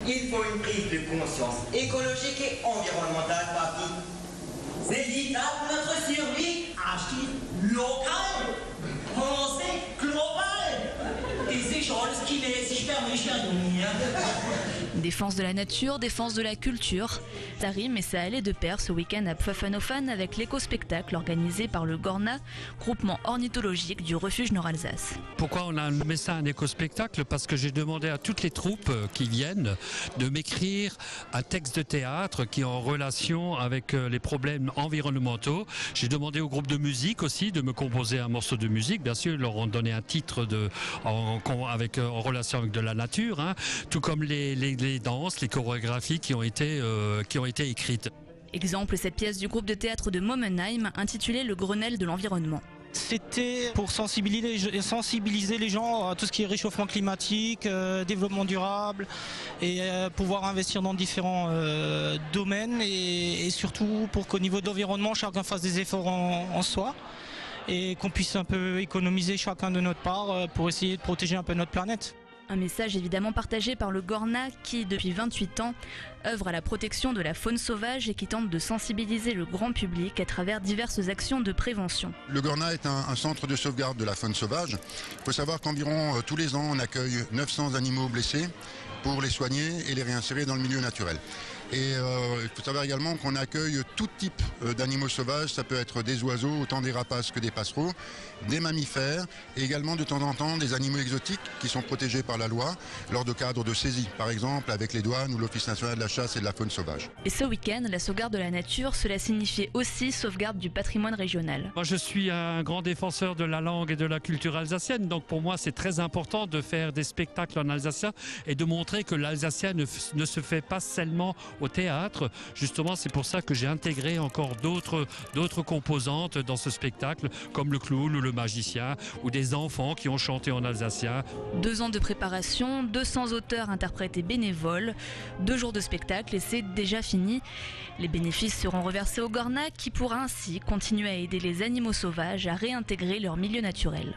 Il faut une prise de conscience écologique et environnementale, papy. C'est vital pour notre survie. Acheter local, français, global. Des échanges qui laissent, si je permets, je Défense de la nature, défense de la culture. Ça rime et ça allait de pair ce week-end à Pfaffenhofen avec l'éco-spectacle organisé par le Gorna, groupement ornithologique du refuge Nord-Alsace. Pourquoi on a nommé ça un éco-spectacle? Parce que j'ai demandé à toutes les troupes qui viennent de m'écrire un texte de théâtre qui est en relation avec les problèmes environnementaux. J'ai demandé au groupe de musique aussi de me composer un morceau de musique. Bien sûr, ils leur ont donné un titre en relation avec de la nature, hein, tout comme les danses, les chorégraphies qui ont été écrites. Exemple, cette pièce du groupe de théâtre de Momenheim intitulée Le Grenelle de l'environnement. C'était pour sensibiliser les gens à tout ce qui est réchauffement climatique, développement durable et pouvoir investir dans différents domaines et surtout pour qu'au niveau de l'environnement, chacun fasse des efforts en soi et qu'on puisse un peu économiser chacun de notre part pour essayer de protéger un peu notre planète. Un message évidemment partagé par le Gorna qui, depuis 28 ans, œuvre à la protection de la faune sauvage et qui tente de sensibiliser le grand public à travers diverses actions de prévention. Le Gorna est un centre de sauvegarde de la faune sauvage. Il faut savoir qu'environ tous les ans, on accueille 900 animaux blessés pour les soigner et les réinsérer dans le milieu naturel. Et il faut savoir également qu'on accueille tout type d'animaux sauvages. Ça peut être des oiseaux, autant des rapaces que des passereaux, des mammifères et également de temps en temps des animaux exotiques qui sont protégés par la loi lors de cadres de saisie, par exemple avec les douanes ou l'Office national de la chasse et de la faune sauvage. Et ce week-end, la sauvegarde de la nature, cela signifiait aussi sauvegarde du patrimoine régional. Moi, je suis un grand défenseur de la langue et de la culture alsacienne, donc pour moi, c'est très important de faire des spectacles en alsacien et de montrer que l'alsacien ne se fait pas seulement au théâtre. Justement, c'est pour ça que j'ai intégré encore d'autres composantes dans ce spectacle, comme le clown ou le magicien, ou des enfants qui ont chanté en alsacien. 2 ans de préparation, 200 auteurs, interprètes et bénévoles, 2 jours de spectacle et c'est déjà fini. Les bénéfices seront reversés au Gorna qui pourra ainsi continuer à aider les animaux sauvages à réintégrer leur milieu naturel.